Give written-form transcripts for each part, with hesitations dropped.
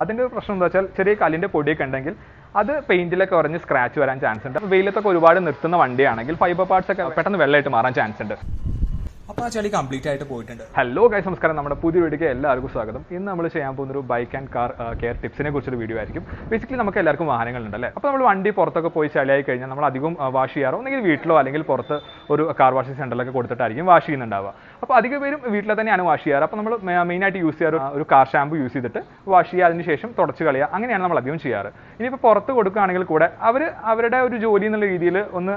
അതിൻ്റെ പ്രശ്നം എന്താ വെച്ചാൽ ചെറിയ കല്ലിൻ്റെ പൊടിയൊക്കെ ഉണ്ടെങ്കിൽ അത് പെയിന്റിലൊക്കെ ഉറഞ്ഞ് സ്ക്രാച്ച് വരാൻ ചാൻസ് ഉണ്ട്. വെയിലത്തൊക്കെ ഒരുപാട് നിർത്തുന്ന വണ്ടിയാണെങ്കിൽ ഫൈബർ പാർട്സ് ഒക്കെ പെട്ടെന്ന് വെള്ളമായിട്ട് മാറാൻ ചാൻസ് ഉണ്ട്. അപ്പോൾ ആ ചളി കംപ്ലീറ്റ് ആയിട്ട് പോയിട്ടുണ്ട്. ഹലോ ഗൈസ്, നമസ്കാരം. നമ്മുടെ പുതിയ വീഡിയോക്ക് എല്ലാവർക്കും സ്വാഗതം. ഇന്ന് നമ്മൾ ചെയ്യാൻ പോകുന്ന ഒരു ബൈക്ക് ആൻഡ് കാർ കെയർ ടിപ്സിനെ കുറിച്ചൊരു വീഡിയോ ആയിരിക്കും. ബേസിക്കലി നമുക്ക് എല്ലാവർക്കും വാഹനങ്ങളുണ്ട് അല്ലേ. അപ്പോൾ നമ്മൾ വണ്ടി പുറത്തൊക്കെ പോയി ചളിയായി കഴിഞ്ഞാൽ നമ്മൾ അധികം വാഷ് ചെയ്യാറോ ഒന്നെങ്കിൽ വീട്ടിലോ അല്ലെങ്കിൽ പുറത്ത് ഒരു കാർ വാഷിംഗ് സെന്ററിലൊക്കെ കൊടുത്തിട്ടായിരിക്കും വാഷ് ചെയ്യുന്നുണ്ടാവുക. അപ്പോൾ അധിക പേരും വീട്ടിൽ തന്നെയാണ് വാഷ് ചെയ്യാറ്. അപ്പോൾ നമ്മൾ മെയിനായിട്ട് യൂസ് ചെയ്യാറ് ഒരു കാർ ഷാമ്പു യൂസ് ചെയ്തിട്ട് വാഷ് ചെയ്യുക, അതിന് ശേഷം തുടച്ച് കളയുക, അങ്ങനെയാണ് നമ്മൾ അധികം ചെയ്യാറ്. ഇനിയിപ്പോൾ പുറത്ത് കൊടുക്കുകയാണെങ്കിൽ കൂടെ അവരുടെ ഒരു ജോലി എന്നുള്ള രീതിയിൽ ഒന്ന്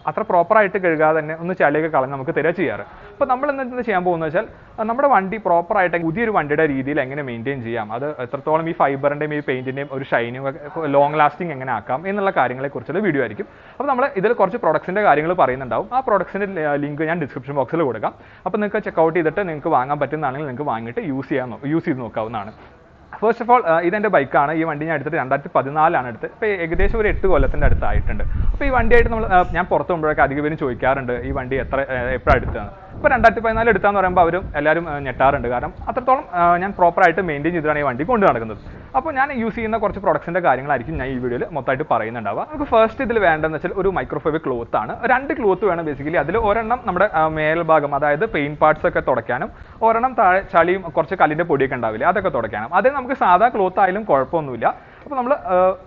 അത്ര പ്രോപ്പറായിട്ട് കഴുകാതെ തന്നെ ഒന്ന് ചളിയൊക്കെ കളഞ്ഞ് നമുക്ക് തരിക ചെയ്യാറ്. അപ്പോൾ നമ്മൾ എന്താ ചെയ്യാൻ പോകുന്നത് വെച്ചാൽ നമ്മുടെ വണ്ടി പ്രോപ്പറായിട്ട് പുതിയൊരു വണ്ടിയുടെ രീതിയിൽ എങ്ങനെ മെയിൻറ്റെയിൻ ചെയ്യാം, അത് എത്രത്തോളം ഈ ഫൈബറിൻ്റെയും ഈ പെയിൻറ്റിൻ്റെയും ഒരു ഷൈനിങ് ലോങ് ലാസ്റ്റിംഗ് എങ്ങനെ ആക്കാം എന്നുള്ള കാര്യങ്ങളെക്കുറിച്ചുള്ള വീഡിയോ ആയിരിക്കും. അപ്പോൾ നമ്മൾ ഇതിൽ കുറച്ച് പ്രൊഡക്ട്സിൻ്റെ കാര്യങ്ങൾ പറയുന്നുണ്ടാവും. ആ പ്രൊഡക്ട്സിൻ്റെ ലിങ്ക് ഞാൻ ഡിസ്ക്രിപ്ഷൻ ബോക്സിൽ കൊടുക്കാം. അപ്പോൾ നിങ്ങൾക്ക് ചെക്കൗട്ട് ചെയ്തിട്ട് നിങ്ങൾക്ക് വാങ്ങാൻ പറ്റുന്നതാണെങ്കിൽ നിങ്ങൾക്ക് വാങ്ങിയിട്ട് യൂസ് ചെയ്ത് നോക്കാവുന്നതാണ്. ഫസ്റ്റ് ഓഫ് ഓൾ ഇതെൻ്റെ ബൈക്കാണ്. ഈ വണ്ടി ഞാൻ എടുത്തിട്ട് 2014 എടുത്ത്. ഇപ്പോൾ ഏകദേശം ഒരു 8 കൊല്ലത്തിൻ്റെ അടുത്തായിട്ടുണ്ട്. അപ്പോൾ ഈ വണ്ടിയായിട്ട് ഞാൻ പുറത്ത് പോകുമ്പോഴൊക്കെ അധികം പേരും ചോദിക്കാറുണ്ട് ഈ വണ്ടി എപ്പോഴാണ് എടുത്തതാണ്. ഇപ്പോൾ 2014 എടുത്താന്ന് പറയുമ്പോൾ എല്ലാവരും ഞെട്ടാറുണ്ട്. കാരണം അത്രത്തോളം ഞാൻ പ്രോപ്പറായിട്ട് മെയിൻറ്റെയിൻ ചെയ്തിട്ടാണ് ഈ വണ്ടി കൊണ്ട് നടക്കുന്നത്. അപ്പോൾ ഞാൻ യൂസ് ചെയ്യുന്ന കുറച്ച് പ്രൊഡക്ട്സിൻ്റെ കാര്യങ്ങളായിരിക്കും ഞാൻ ഈ വീഡിയോയിൽ മൊത്തമായിട്ട് പറയുന്നുണ്ടാവുക. നമുക്ക് ഫസ്റ്റ് ഇതിൽ വേണ്ടതെന്ന് വെച്ചാൽ ഒരു മൈക്രോഫൈബർ ക്ലോത്ത് ആണ്. 2 ക്ലോത്ത് വേണം ബേസിക്കലി. അതിൽ ഒരെണ്ണം നമ്മുടെ മേൽഭാഗം, അതായത് പെയിന്റ് പാർട്സ് ഒക്കെ തുടയ്ക്കാനും, ഒരെണ്ണം താഴെ ചളിയും കുറച്ച് കല്ലിൻ്റെ പൊടിയൊക്കെ ഉണ്ടാവില്ല അതൊക്കെ തുടയ്ക്കാനും. അതിൽ നമുക്ക് സാധാ ക്ലോത്ത് ആയാലും കുഴപ്പമൊന്നുമില്ല. അപ്പോൾ നമ്മൾ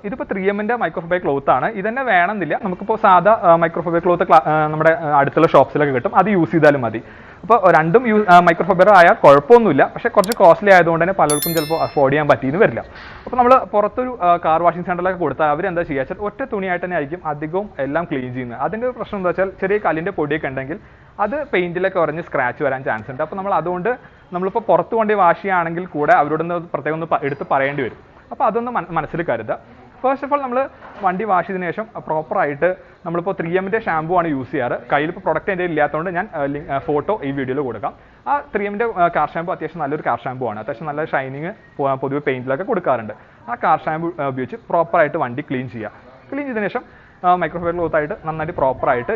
ഇതിപ്പോൾ 3Mൻ്റെ മൈക്രോഫൈബർ ക്ലോത്ത് ആണ്. ഇതന്നെ വേണമെന്നില്ല, നമുക്കിപ്പോൾ സാധാ മൈക്രോഫൈബർ ക്ലോത്ത് നമ്മുടെ അടുത്തുള്ള ഷോപ്സിലൊക്കെ കിട്ടും, അത് യൂസ് ചെയ്താലും മതി. അപ്പോൾ രണ്ടും മൈക്രോഫൈബർ ആയാൽ കുഴപ്പമൊന്നുമില്ല. പക്ഷേ കുറച്ച് കോസ്റ്റ്ലി ആയതുകൊണ്ട് തന്നെ പലർക്കും ചിലപ്പോൾ അഫോർഡ് ചെയ്യാൻ പറ്റിയെന്ന് വരില്ല. അപ്പോൾ നമ്മൾ പുറത്തൊരു കാർ വാഷിംഗ് സെൻ്ററിലൊക്കെ കൊടുത്താൽ അവരെന്താ ചെയ്യുക വെച്ചാൽ ഒറ്റ തുണിയായിട്ട് തന്നെ ആയിരിക്കും അധികവും എല്ലാം ക്ലീൻ ചെയ്യുന്നത്. അതിൻ്റെ ഒരു പ്രശ്നം എന്താ വെച്ചാൽ ചെറിയ കല്ലിൻ്റെ പൊടിയൊക്കെ ഉണ്ടെങ്കിൽ അത് പെയിന്റിലൊക്കെ ഉറഞ്ഞ് സ്ക്രാച്ച് വരാൻ ചാൻസ് ഉണ്ട്. അപ്പോൾ അതുകൊണ്ട് നമ്മളിപ്പോൾ പുറത്ത് കൊണ്ട് വാഷ് ചെയ്യുകയാണെങ്കിൽ കൂടെ അവരോടൊന്ന് പ്രത്യേകം ഒന്ന് എടുത്ത് പറയേണ്ടി വരും. അപ്പോൾ അതൊന്ന് മനസ്സിൽ കരുതുക. ഫസ്റ്റ് ഓഫ് ഓൾ നമ്മൾ വണ്ടി വാഷ് ചെയ്തതിന് ശേഷം പ്രോപ്പറായിട്ട് നമ്മളിപ്പോൾ 3Mൻ്റെ ഷാമ്പു ആണ് യൂസ് ചെയ്യാറ്. കയ്യിലിപ്പോൾ പ്രൊഡക്റ്റ് എൻ്റെ ഇല്ലാത്തതുകൊണ്ട് ഞാൻ ഫോട്ടോ ഈ വീഡിയോയിൽ കൊടുക്കാം. ആ 3Mൻ്റെ കാർ ഷാമ്പു അത്യാവശ്യം നല്ലൊരു കാർ ഷാമ്പു ആണ്. അത്യാവശ്യം നല്ല ഷൈനിങ് പൊതുവെ പെയിൻറ്റിലൊക്കെ കൊടുക്കാറുണ്ട്. ആ കാർ ഷാമ്പു ഉപയോഗിച്ച് പ്രോപ്പറായിട്ട് വണ്ടി ക്ലീൻ ചെയ്യുക. ക്ലീൻ ചെയ്തതിന് ശേഷം മൈക്രോഫൈബർ ക്ലോത്തായിട്ട് നന്നായിട്ട് പ്രോപ്പറായിട്ട്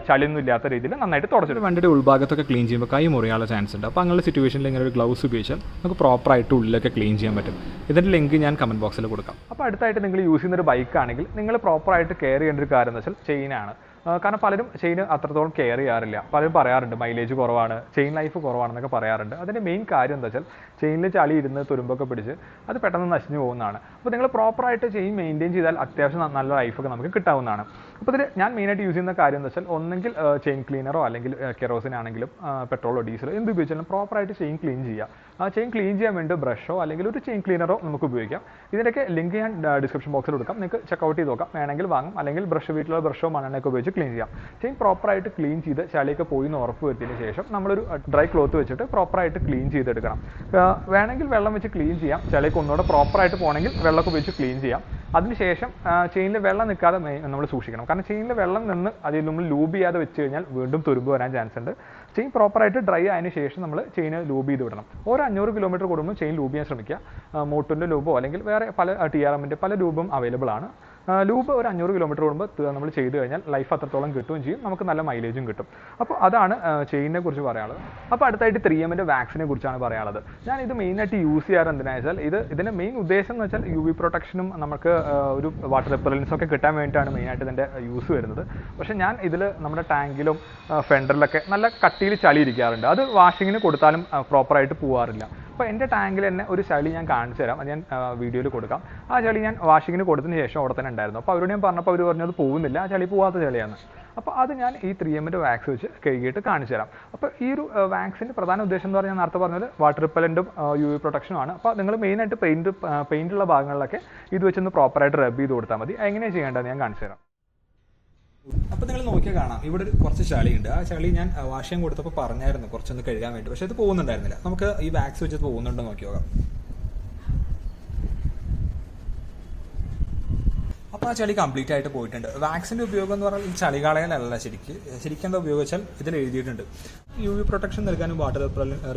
ചളിയൊന്നും ഇല്ലാത്ത രീതിയിൽ നന്നായിട്ട് തുടച്ചിട്ട് വണ്ടിയുടെ ഉൾഭാഗത്തൊക്കെ ക്ലീൻ ചെയ്യുമ്പോൾ കൈ മുറിയാനുള്ള ചാൻസ് ഉണ്ട്. അപ്പോൾ അങ്ങനെയുള്ള സിറ്റുവേഷനിൽ ഇങ്ങനെ ഒരു ഗ്ലൗസ് ഉപയോഗിച്ചാൽ നമുക്ക് പ്രോപ്പറായിട്ട് ഉള്ളിലൊക്കെ ക്ലീൻ ചെയ്യാൻ പറ്റും. ഇതിൻ്റെ ലിങ്ക് ഞാൻ കമൻറ്റ് ബോക്സിൽ കൊടുക്കാം. അപ്പോൾ അടുത്തായിട്ട് നിങ്ങൾ യൂസ് ചെയ്യുന്ന ഒരു ബൈക്കാണെങ്കിൽ നിങ്ങൾ പ്രോപ്പറായിട്ട് കെയർ ചെയ്യേണ്ട ഒരു കാര്യം എന്ന് വെച്ചാൽ ചെയിനാണ്. കാരണം പലരും ചെയിൻ അത്രത്തോളം കെയർ ചെയ്യാറില്ല. പലരും പറയാറുണ്ട് മൈലേജ് കുറവാണ്, ചെയിൻ ലൈഫ് കുറവാണെന്നൊക്കെ പറയാറുണ്ട്. അതിൻ്റെ മെയിൻ കാര്യം എന്താ വെച്ചാൽ ചെയിനിൽ ചളി ഇരുന്ന് തുരുമ്പൊക്കെ പിടിച്ച് അത് പെട്ടെന്ന് നശിഞ്ഞു പോകുന്നതാണ്. അപ്പോൾ നിങ്ങൾ പ്രോപ്പറായിട്ട് ചെയിൻ മെയിൻറ്റെയിൻ ചെയ്താൽ അത്യാവശ്യം നല്ല ലൈഫൊക്കെ നമുക്ക് കിട്ടാവുന്നതാണ്. അപ്പോൾ ഇതിൽ ഞാൻ മെയിനായിട്ട് യൂസ് ചെയ്യുന്ന കാര്യം എന്ന് വെച്ചാൽ ഒന്നെങ്കിൽ ചെയിൻ ക്ലീനറോ അല്ലെങ്കിൽ കെറോസിൻ ആണെങ്കിലും പെട്രോളോ ഡീസലോ എന്ത് ഉപയോഗിച്ചാലും പ്രോപ്പറായിട്ട് ചെയിൻ ക്ലീൻ ചെയ്യുക. ആ ചെയിൻ ക്ലീൻ ചെയ്യാൻ വേണ്ടി ബ്രഷോ അല്ലെങ്കിൽ ഒരു ചെയിൻ ക്ലീനറോ നമുക്ക് ഉപയോഗിക്കാം. ഇതിൻ്റെയൊക്കെ ലിങ്ക് ഞാൻ ഡിസ്ക്രിപ്ഷൻ ബോക്സിൽ കൊടുക്കാം, നിങ്ങൾക്ക് ചെക്കൗട്ട് ചെയ്ത് നോക്കാം. വേണമെങ്കിൽ വാങ്ങും, അല്ലെങ്കിൽ വീട്ടിലുള്ള ബ്രഷോ മണ്ണെണ്ണയൊക്കെ ഉപയോഗിച്ച് ക്ലീൻ ചെയ്യാം. ചെയിൻ പ്രോപ്പറായിട്ട് ക്ലീൻ ചെയ്ത് ചളിയൊക്കെ പോയി എന്ന് ഉറപ്പ് വരുത്തിയതിന് ശേഷം നമ്മളൊരു ഡ്രൈ ക്ലോത്ത് വെച്ചിട്ട് പ്രോപ്പറായിട്ട് ക്ലീൻ ചെയ്തെടുക്കണം. വേണമെങ്കിൽ വെള്ളം വെച്ച് ക്ലീൻ ചെയ്യാം. ചളിയൊക്കെ ഒന്നുകൂടെ പ്രോപ്പറായിട്ട് പോകണമെങ്കിൽ വെള്ളമൊക്കെ ഉപയോഗിച്ച് ക്ലീൻ ചെയ്യാം. അതിനുശേഷം ചെയിനിൽ വെള്ളം നിൽക്കാതെ നമ്മൾ സൂക്ഷിക്കണം. കാരണം ചെയിനിൽ വെള്ളം നിന്ന് അതിൽ നമ്മൾ ലൂബ് ചെയ്യാതെ വെച്ച് കഴിഞ്ഞാൽ വീണ്ടും തുരുമ്പ് വരാൻ ചാൻസ് ഉണ്ട്. ചെയിൻ പ്രോപ്പറായിട്ട് ഡ്രൈ ആയതിനു ശേഷം നമ്മൾ ചെയിൻ ലൂബ് ചെയ്ത് വിടണം. ഓരോ 500 കിലോമീറ്റർ കൂടുമ്പോൾ ചെയിൻ ലൂബ് ചെയ്യാൻ ശ്രമിക്കുക. മോട്ടറിൻ്റെ ലൂബോ അല്ലെങ്കിൽ വേറെ പല TRMൻ്റെ പല ലൂബും അവൈലബിൾ ആണ്. ലൂബ് ഒരു 500 കിലോമീറ്റർ കൂടുമ്പോൾ നമ്മൾ ചെയ്ത് കഴിഞ്ഞാൽ ലൈഫ് അത്രത്തോളം കിട്ടുകയും ചെയ്യും, നമുക്ക് നല്ല മൈലേജും കിട്ടും. അപ്പോൾ അതാണ് ചെയിനിനെ കുറിച്ച് പറയാനുള്ളത്. അപ്പോൾ അടുത്തായിട്ട് 3Mൻ്റെ വാക്സിനെ കുറിച്ചാണ് പറയാനുള്ളത്. ഞാൻ ഇത് മെയിനായിട്ട് യൂസ് ചെയ്യാറ് എന്തിനാണെന്ന് വെച്ചാൽ ഇതിൻ്റെ മെയിൻ ഉദ്ദേശം എന്ന് വെച്ചാൽ UV പ്രൊട്ടക്ഷനും നമുക്ക് ഒരു വാട്ടർ റിപ്പലൻസും ഒക്കെ കിട്ടാൻ വേണ്ടിയിട്ടാണ് മെയിനായിട്ട് ഇതിൻ്റെ യൂസ് വരുന്നത്. പക്ഷേ ഞാൻ ഇതിൽ നമ്മുടെ ടാങ്കിലും ഫെൻഡറിലൊക്കെ നല്ല കട്ടിയിൽ ചളി ഇരിക്കാറുണ്ട്. അത് വാഷിങ്ങിന് കൊടുത്താലും പ്രോപ്പറായിട്ട് പോകാറില്ല. അപ്പോൾ എൻ്റെ ടാങ്കിൽ തന്നെ ഒരു ചളി ഞാൻ കാണിച്ചു തരാം, അത് ഞാൻ വീഡിയോയിൽ കൊടുക്കാം. ആ ചളി ഞാൻ വാഷിങ്ങിന് കൊടുത്തതിന് ശേഷം അവിടെ തന്നെ ഉണ്ടായിരുന്നു. അപ്പോൾ അവരോട് ഞാൻ പറഞ്ഞപ്പോൾ അവർ പറഞ്ഞത് പോകുന്നില്ല, ആ ചളി പോകാത്ത ചളിയാണ്. അപ്പോൾ അത് ഞാൻ ഈ 3Mൻ്റെ വാക്സ് വെച്ച് കഴുകിയിട്ട് കാണിച്ചു തരാം. അപ്പോൾ ഈ ഒരു വാക്സിൻ്റെ പ്രധാന ഉദ്ദേശം എന്ന് പറഞ്ഞാൽ നേരത്തെ പറഞ്ഞത് വാട്ടർ റിപ്പലൻറ്റും UV പ്രൊട്ടക്ഷനുമാണ്. അപ്പോൾ നിങ്ങൾ മെയിനായിട്ട് പെയിൻറ്റുള്ള ഭാഗങ്ങളിലൊക്കെ ഇത് വെച്ചൊന്ന് പ്രോപ്പറായിട്ട് റബ്ബ് ചെയ്ത് കൊടുത്താൽ മതി. എങ്ങനെയാണ് ചെയ്യേണ്ടത് ഞാൻ കാണിച്ചു തരാം. അപ്പോൾ നിങ്ങൾ നോക്കിയാൽ കാണാം, ഇവിടെ കുറച്ച് ചളിയുണ്ട്. ആ ചളി ഞാൻ വാഷ് ചെയ്യാൻ കൊടുത്തപ്പോൾ പറഞ്ഞായിരുന്നു കുറച്ചൊന്ന് കഴുകാൻ വേണ്ടി, പക്ഷേ ഇത് പോകുന്നുണ്ടായിരുന്നില്ല. നമുക്ക് ഈ വാക്സ് വെച്ച് പോകുന്നുണ്ടോ നോക്കി നോക്കാം. അപ്പോൾ ആ ചളി കംപ്ലീറ്റ് ആയിട്ട് പോയിട്ടുണ്ട്. വാക്സിൻ്റെ ഉപയോഗം എന്ന് പറഞ്ഞാൽ ഈ ചളി കളയാനല്ല, ശരിക്കും എന്താ ഉപയോഗിച്ചാൽ ഇതിൽ എഴുതിയിട്ടുണ്ട് UV പ്രൊട്ടക്ഷൻ നൽകാനും വാട്ടർ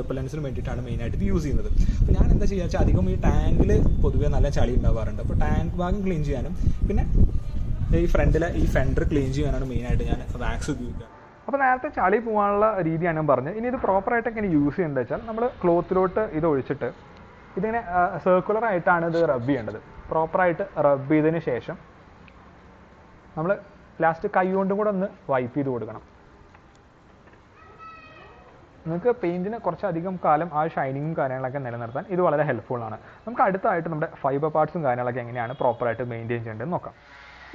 റിപ്പലൻസിനും വേണ്ടിയിട്ടാണ് മെയിനായിട്ട് ഇത് യൂസ് ചെയ്യുന്നത്. അപ്പോൾ ഞാൻ എന്താ ചെയ്യുക വെച്ചാൽ അധികം ഈ ടാങ്കിൽ പൊതുവേ നല്ല ചളി ഉണ്ടാവാറുണ്ട്. അപ്പോൾ ടാങ്ക് ഭാഗം ക്ലീൻ ചെയ്യാനും പിന്നെ ഈ ഫ്രണ്ടിലെ ഈ ഫെൻഡർ ക്ലീൻ ചെയ്യാനാണ് മെയിനായിട്ട് ഞാൻ വാക്സ് ഉപയോഗിക്കുക. അപ്പോൾ നേരത്തെ ചളി പോകാനുള്ള രീതിയാണ് ഞാൻ പറഞ്ഞത്. ഇനി ഇത് പ്രോപ്പറായിട്ട് എങ്ങനെ യൂസ് ചെയ്യുന്നത് വെച്ചാൽ നമ്മൾ ക്ലോത്തിലോട്ട് ഇത് ഒഴിച്ചിട്ട് ഇതിങ്ങനെ സർക്കുലർ ആയിട്ടാണ് ഇത് റബ്ബ് ചെയ്യേണ്ടത്. പ്രോപ്പറായിട്ട് റബ്ബ് ചെയ്തതിന് ശേഷം നമ്മൾ ലാസ്റ്റ് കൈ കൊണ്ടും കൂടെ ഒന്ന് വൈപ്പ് ചെയ്ത് കൊടുക്കണം. നിങ്ങൾക്ക് പെയിൻറ്റിന് കുറച്ചധികം കാലം ആ ഷൈനിങ്ങും കാര്യങ്ങളൊക്കെ നിലനിർത്താൻ ഇത് വളരെ ഹെൽപ്ഫുള്ളാണ്. നമുക്ക് അടുത്തായിട്ട് നമ്മുടെ ഫൈബർ പാർട്സും കാര്യങ്ങളൊക്കെ എങ്ങനെയാണ് പ്രോപ്പറായിട്ട് മെയിൻറ്റെയിൻ ചെയ്യേണ്ടതെന്ന് നോക്കാം.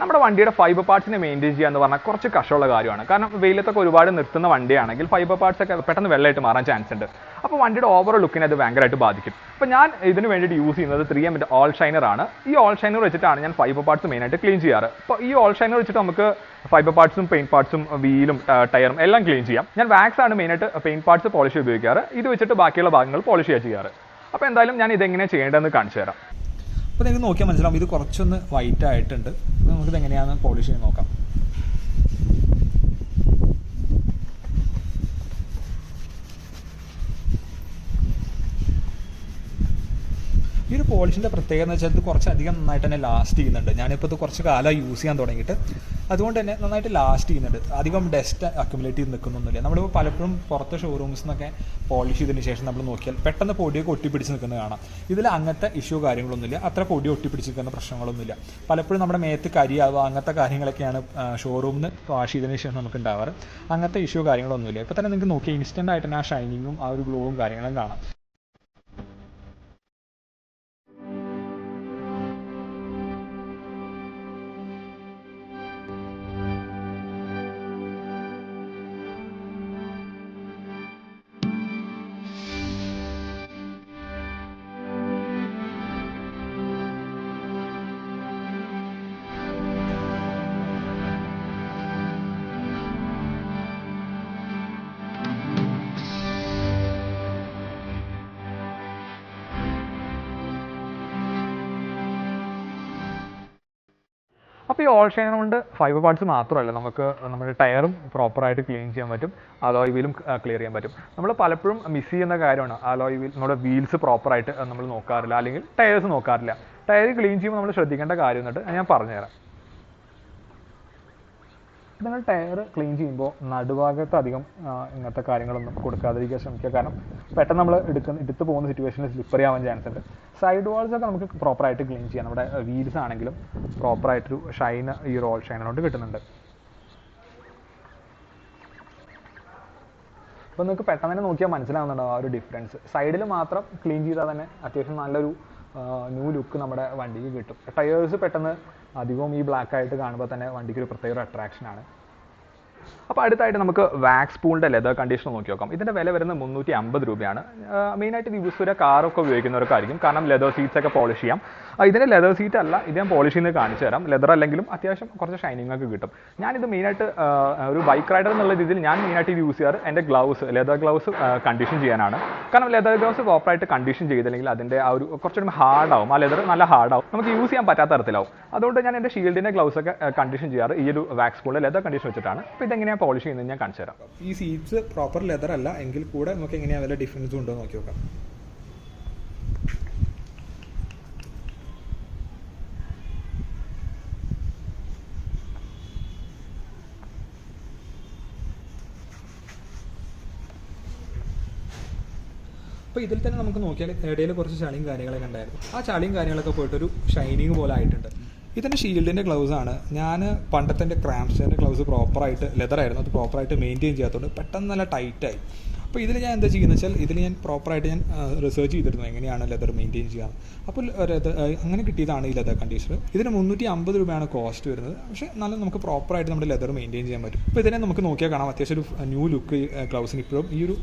നമ്മുടെ വണ്ടിയുടെ ഫൈബർ പാർട്സിനെ മെയിൻറ്റെയിൻ ചെയ്യുക എന്ന് പറഞ്ഞാൽ കുറച്ച് കഷ്ടമുള്ള കാര്യമാണ്. കാരണം വെയിലത്തൊക്കെ ഒരുപാട് നിർത്തുന്ന വണ്ടിയാണെങ്കിൽ ഫൈബർ പാർട്സ് ഒക്കെ പെട്ടെന്ന് വെള്ളമായിട്ട് മാറാൻ ചാൻസ് ഉണ്ട്. അപ്പോൾ വണ്ടിയുടെ ഓവറോൾ ലുക്കിനെ അത് ഭയങ്കരമായിട്ട് ബാധിക്കും. അപ്പോൾ ഞാൻ ഇതിന് വേണ്ടിയിട്ട് യൂസ് ചെയ്യുന്നത് 3M ഓൾ ഷൈനർ ആണ്. ഈ ഓൾ ഷൈനർ വെച്ചിട്ടാണ് ഞാൻ ഫൈബർ പാർട്സ് മെയിനായിട്ട് ക്ലീൻ ചെയ്യാറ്. അപ്പോൾ ഈ ഓൾ ഷൈനർ വെച്ചിട്ട് നമുക്ക് ഫൈബർ പാർട്സും പെയിന്റ് പാർട്സും വീലും ടയറും എല്ലാം ക്ലീൻ ചെയ്യാം. ഞാൻ വാക്സ് ആണ് മെയിനായിട്ട് പെയിന്റ് പാർട്സ് പോളിഷ് ഉപയോഗിക്കാറ്. ഇത് വെച്ചിട്ട് ബാക്കിയുള്ള ഭാഗങ്ങൾ പോളിഷ് ചെയ്യാറ്. അപ്പോൾ എന്തായാലും ഞാൻ ഇതെങ്ങനെ ചെയ്യേണ്ടതെന്ന് കാണിച്ചു തരാം. അപ്പോൾ നിങ്ങൾക്ക് നോക്കിയാൽ മനസ്സിലാവും ഇത് കുറച്ചൊന്ന് വൈറ്റ് ആയിട്ടുണ്ട്. അപ്പോൾ നമുക്കിത് എങ്ങനെയാണ് പോളിഷ് ചെയ്യാൻ നോക്കാം. ഈ ഒരു പോളിഷിൻ്റെ പ്രത്യേകത എന്ന് വെച്ചാൽ ഇത് കുറച്ചധികം നന്നായിട്ട് തന്നെ ലാസ്റ്റ് ചെയ്യുന്നുണ്ട്. ഞാനിപ്പോൾ ഇത് കുറച്ച് കാലം യൂസ് ചെയ്യാൻ തുടങ്ങിയിട്ട് അതുകൊണ്ട് തന്നെ നന്നായിട്ട് ലാസ്റ്റ് ചെയ്യുന്നുണ്ട്. അധികം ഡസ്റ്റ് അക്യുമുലേറ്റ് ചെയ്ത് നിൽക്കുന്നൊന്നുമില്ല. നമ്മളിപ്പോൾ പലപ്പോഴും പുറത്തെ ഷോറൂംസിൽ നിന്നൊക്കെ പോളിഷ് ചെയ്തതിന് ശേഷം നമ്മൾ നോക്കിയാൽ പെട്ടെന്ന് പൊടിയൊക്കെ ഒട്ടിപ്പിടിച്ച് നിൽക്കുന്നത് കാണാം. ഇതിൽ അങ്ങനത്തെ ഇഷ്യൂ കാര്യങ്ങളൊന്നുമില്ല. അത്ര പൊടി ഒട്ടിപ്പിടിച്ച് നിൽക്കുന്ന പ്രശ്നങ്ങളൊന്നുമില്ല. പലപ്പോഴും നമ്മുടെ മേത്ത് കരിയാവുക അങ്ങനത്തെ കാര്യങ്ങളൊക്കെയാണ് ഷോറൂമിൽ നിന്ന് വാഷ് ചെയ്തതിന് ശേഷം നമുക്ക് ഉണ്ടാവാറ്. അങ്ങനത്തെ ഇഷ്യൂ കാര്യങ്ങളൊന്നുമില്ല. ഇപ്പോൾ തന്നെ നിങ്ങൾക്ക് നോക്കിയാൽ ഇൻസ്റ്റൻ്റ് ആയിട്ട് തന്നെ ആ ഷൈനിങ്ങും ആ ഒരു ഗ്ലോവും കാര്യങ്ങളും കാണാം. അപ്പോൾ ഈ ഓൾ ഷൈനർ കൊണ്ട് ഫൈബർ പാർട്സ് മാത്രമല്ല നമുക്ക് നമ്മുടെ ടയറും പ്രോപ്പറായിട്ട് ക്ലീൻ ചെയ്യാൻ പറ്റും. അലോയ് വീലും ക്ലിയർ ചെയ്യാൻ പറ്റും. നമ്മൾ പലപ്പോഴും മിസ് ചെയ്യുന്ന കാര്യമാണ് അലോയ് വീൽ, നമ്മുടെ വീൽസ് പ്രോപ്പറായിട്ട് നമ്മൾ നോക്കാറില്ല, അല്ലെങ്കിൽ ടയേഴ്സ് നോക്കാറില്ല. ടയർ ക്ലീൻ ചെയ്യുമ്പോൾ നമ്മൾ ശ്രദ്ധിക്കേണ്ട കാര്യം എന്നിട്ട് ഞാൻ പറഞ്ഞുതരാം. നിങ്ങൾ ടയർ ക്ലീൻ ചെയ്യുമ്പോൾ നടുഭാഗത്ത് അധികം ഇങ്ങനത്തെ കാര്യങ്ങളൊന്നും കൊടുക്കാതിരിക്കാൻ ശ്രമിക്കുക. കാരണം പെട്ടെന്ന് നമ്മൾ എടുത്ത് പോകുന്ന സിറ്റുവേഷനിൽ സ്ലിപ്പറി ആവാൻ ചാൻസ് ഉണ്ട്. സൈഡ് വാൾസ് ഒക്കെ നമുക്ക് പ്രോപ്പറായിട്ട് ക്ലീൻ ചെയ്യാം. നമ്മുടെ വീൽസ് ആണെങ്കിലും പ്രോപ്പറായിട്ടൊരു ഷൈൻ ഈ റോൾ ഷൈനോട് കിട്ടുന്നുണ്ട്. അപ്പോൾ നിങ്ങൾക്ക് പെട്ടെന്ന് തന്നെ നോക്കിയാൽ മനസ്സിലാവുന്നുണ്ടാവും ആ ഒരു ഡിഫറൻസ്. സൈഡിൽ മാത്രം ക്ലീൻ ചെയ്താൽ തന്നെ അത്യാവശ്യം നല്ലൊരു ന്യൂ ലുക്ക് നമ്മുടെ വണ്ടിക്ക് കിട്ടും. ടയേഴ്സ് പെട്ടെന്ന് അധികവും ഈ ബ്ലാക്ക് ആയിട്ട് കാണുമ്പോൾ തന്നെ വണ്ടിക്ക് ഒരു പ്രത്യേക അട്രാക്ഷനാണ്. അപ്പോൾ അടുത്തായിട്ട് നമുക്ക് വാക്സ് സ്പൂളിൻ്റെ ലെതർ കണ്ടീഷണർ നോക്കി നോക്കാം. ഇതിൻ്റെ വില വരുന്നത് 350 രൂപയാണ്. മെയിനായിട്ട് യൂസ് ചെയ്യുക കാറൊക്കെ ഉപയോഗിക്കുന്നവർക്കായിരിക്കും. കാരണം ലെതർ സീറ്റ്സ് ഒക്കെ പോളിഷ് ചെയ്യാം. ഇതിൻ്റെ ലെതർ സീറ്റ് അല്ല, ഇത് ഞാൻ പോളിഷ് ചെയ്യുന്നത് കാണിച്ചു തരാം. ലെതർ അല്ലെങ്കിലും അത്യാവശ്യം കുറച്ച് ഷൈനിങ് ഒക്കെ കിട്ടും. ഞാനിത് മെയിനായിട്ട് ഒരു ബൈക്ക് റൈഡർ എന്നുള്ള രീതിയിൽ ഞാൻ മെയിനായിട്ട് ഇത് യൂസ് ചെയ്യാറ് എൻ്റെ ലെതർ ഗ്ലൗസ് കണ്ടീഷൻ ചെയ്യാനാണ്. കാരണം ലെതർ ഗ്ലൗസ് പ്രോപ്പറായിട്ട് കണ്ടീഷൻ ചെയ്തില്ലെങ്കിൽ അതിൻ്റെ ആ ഒരു കുറച്ചുകൂടി ഹാർഡാവും. ആ ലെതർ നല്ല ഹാർഡാവും, നമുക്ക് യൂസ് ചെയ്യാൻ പറ്റാത്ത തരത്തിലാവും. അതുകൊണ്ട് ഞാൻ എൻ്റെ ഷീൽഡിൻ്റെ ഗ്ലൗസ് ഒക്കെ കണ്ടീഷൻ ചെയ്യാറ് ഈ ഒരു വാക്സ് സ്പൂളിൻ്റെ ലെതർ കണ്ടീഷൻ വെച്ചിട്ടാണ്. അപ്പോൾ ഇതെങ്ങനെയാണ് പോളിഷ് ചെയ്യുന്നത് ഞാൻ കാണിച്ചു തരാം. ഈ സീറ്റ്സ് പ്രോപ്പർ ലെതർ അല്ല എങ്കിൽ കൂടെ നമുക്ക് എങ്ങനെയാണ് വല്ല ഡിഫറൻസും ഉണ്ടോ നോക്കി നോക്കാം. അപ്പോൾ ഇതിൽ തന്നെ നമുക്ക് നോക്കിയാൽ ഇടയിൽ കുറച്ച് ചളിയും കാര്യങ്ങളൊക്കെ ഉണ്ടായിരുന്നു. ആ ചളിയും കാര്യങ്ങളൊക്കെ പോയിട്ടൊരു ഷൈനിങ് പോലെ ആയിട്ടുണ്ട്. ഇതിൻ്റെ ഷീൽഡിൻ്റെ ഗ്ലൗസ് ആണ്. ഞാൻ പണ്ടത്തെ എൻ്റെ ക്രാംസ്റ്റേൻ്റെ ഗ്ലൗസ് പ്രോപ്പറായിട്ട് ലെതറായിരുന്നു, അത് പ്രോപ്പറായിട്ട് മെയിൻറ്റെയിൻ ചെയ്യാത്തതുകൊണ്ട് പെട്ടെന്ന് നല്ല ടൈറ്റായി. അപ്പോൾ ഇതിൽ ഞാൻ എന്താ ചെയ്യുന്നത് വെച്ചാൽ ഇതിൽ ഞാൻ പ്രോപ്പറായിട്ട് ഞാൻ റിസർച്ച് ചെയ്തിരുന്നു എങ്ങനെയാണ് ലെതർ മെയിൻറ്റെയിൻ ചെയ്യാൻ. അപ്പോൾ അങ്ങനെ കിട്ടിയതാണ് ഈ ലെതർ കണ്ടീഷണർ. ഇതിന് 350 രൂപയാണ് കോസ്റ്റ് വരുന്നത്. പക്ഷേ നല്ല നമുക്ക് പ്രോപ്പറായിട്ട് നമ്മുടെ ലെതർ മെയിൻറ്റെയിൻ ചെയ്യാൻ പറ്റും. അപ്പോൾ ഇതിനെ നമുക്ക് നോക്കിയാൽ കാണാം അത്യാവശ്യം ഒരു ന്യൂ ലുക്ക് ഗ്ലൗസിന് ഇപ്പോഴും ഈ ഒരു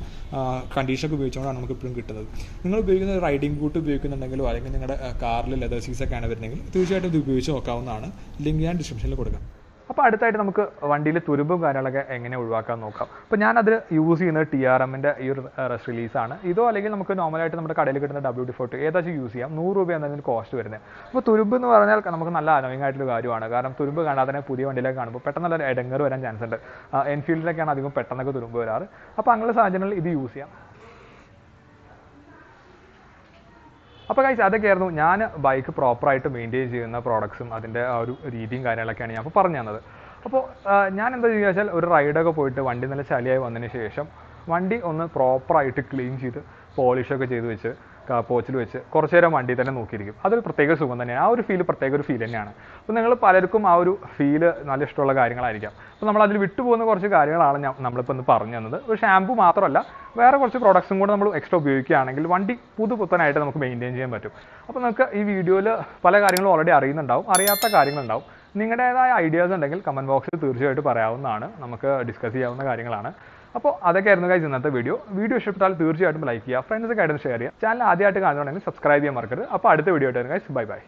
കണ്ടീഷനൊക്കെ ഉപയോഗിച്ചുകൊണ്ടാണ് നമുക്ക് ഇപ്പോഴും കിട്ടുന്നത്. നിങ്ങൾ ഉപയോഗിക്കുന്ന റൈഡിംഗ് ബൂട്ട് ഉപയോഗിക്കുന്നുണ്ടെങ്കിലോ അല്ലെങ്കിൽ നിങ്ങളുടെ കാറിൽ ലെതർ സീസൊക്കെയാണ് വരുന്നതെങ്കിൽ തീർച്ചയായിട്ടും ഇത് ഉപയോഗിച്ച് നോക്കാവുന്നതാണ്. ലിങ്ക് ഞാൻ ഡിസ്ക്രിപ്ഷനിൽ കൊടുക്കാം. അപ്പോൾ അടുത്തായിട്ട് നമുക്ക് വണ്ടിയിൽ തുരുമ്പും കാര്യങ്ങളൊക്കെ എങ്ങനെ ഒഴിവാക്കാൻ നോക്കാം. അപ്പോൾ ഞാനത് യൂസ് ചെയ്യുന്നത് TRMൻ്റെ ഈ ഒരു റെസ്റ്റ് റിലീസാണ്. ഇതോ അല്ലെങ്കിൽ നമുക്ക് നോർമലായിട്ട് നമ്മുടെ കടയിൽ കിട്ടുന്ന WD-40 ഏതാச்சுം യൂസ് ചെയ്യാം. 100 രൂപയാണ് അതിന് കോസ്റ്റ് വരുന്നത്. അപ്പോൾ തുരുമ്പ് എന്ന് പറഞ്ഞാൽ നമുക്ക് നല്ല അനോയിങ് ആയിട്ടുള്ള കാര്യമാണ്. കാരണം തുരുമ്പ് കാണാതെ തന്നെ പുതിയ വണ്ടിയിലേക്ക് കാണുമ്പോൾ പെട്ടെന്ന് നല്ല ഇടങ്ങേറ് വരാൻ ചാൻസ് ഉണ്ട്. എൻഫീൽഡിലൊക്കെയാണ് അധികം പെട്ടെന്നൊക്കെ തുരുമ്പ് വരാറ്. അപ്പോൾ അങ്ങനെയുള്ള സാഹചര്യങ്ങളിൽ ഇത് യൂസ് ചെയ്യാം. അപ്പോൾ ഗൈസ് അതൊക്കെയായിരുന്നു ഞാൻ ബൈക്ക് പ്രോപ്പറായിട്ട് മെയിൻറ്റെയിൻ ചെയ്യുന്ന പ്രോഡക്ട്സും അതിൻ്റെ ആ ഒരു രീതിയും കാര്യങ്ങളൊക്കെയാണ് ഞാൻ അപ്പോൾ പറഞ്ഞു തന്നത്. അപ്പോൾ ഞാൻ എന്താ ചെയ്യുക വെച്ചാൽ ഒരു റൈഡൊക്കെ പോയിട്ട് വണ്ടി നല്ല ചളിയായി വന്നതിന് ശേഷം വണ്ടി ഒന്ന് പ്രോപ്പറായിട്ട് ക്ലീൻ ചെയ്ത് പോളിഷൊക്കെ ചെയ്ത് വെച്ച് പോച്ചിൽ വെച്ച് കുറച്ച് നേരം വണ്ടി തന്നെ നോക്കിയിരിക്കും. അതൊരു പ്രത്യേക സുഖം തന്നെയാണ്. ആ ഒരു പ്രത്യേക ഒരു ഫീൽ തന്നെയാണ്. അപ്പോൾ നിങ്ങൾ പലർക്കും ആ ഒരു ഫീല് നല്ല ഇഷ്ടമുള്ള കാര്യങ്ങളായിരിക്കാം. അപ്പോൾ നമ്മൾ അതിൽ വിട്ടുപോകുന്ന കുറച്ച് കാര്യങ്ങളാണ് നമ്മളിപ്പോൾ ഇന്ന് പറഞ്ഞു തന്നത്. ഒരു ഷാമ്പു മാത്രമല്ല, വേറെ കുറച്ച് പ്രോഡക്ട്സും കൂടെ നമ്മൾ എക്സ്ട്രാ ഉപയോഗിക്കുകയാണെങ്കിൽ വണ്ടി പുതുപുത്തനായിട്ട് നമുക്ക് മെയിൻറ്റെയിൻ ചെയ്യാൻ പറ്റും. അപ്പോൾ നിങ്ങൾക്ക് ഈ വീഡിയോയിൽ പല കാര്യങ്ങളും ഓൾറെഡി അറിയുന്നുണ്ടാവും, അറിയാത്ത കാര്യങ്ങളുണ്ടാവും. നിങ്ങളുടേതായ ഐഡിയാസ് ഉണ്ടെങ്കിൽ കമൻറ്റ് ബോക്സിൽ തീർച്ചയായിട്ടും പറയാവുന്നതാണ്. നമുക്ക് ഡിസ്കസ് ചെയ്യാവുന്ന കാര്യങ്ങളാണ്. അപ്പോൾ അതൊക്കെയായിരുന്നു ഗൈസ് ഇന്നത്തെ വീഡിയോ ഇഷ്ടപ്പെട്ടാൽ തീർച്ചയായിട്ടും ലൈക്ക് ചെയ്യുക, ഫ്രണ്ട്സൊക്കെ ആയിട്ട് ഷെയർ ചെയ്യുക. ചാനൽ ആദ്യമായിട്ട് കാണുന്നുണ്ടെങ്കിൽ സബ്സ്ക്രൈബ് ചെയ്യാൻ മറക്കരുത്. അപ്പോൾ അടുത്ത വീഡിയോ ആയിട്ട് ഗൈസ് ബൈ ബൈ.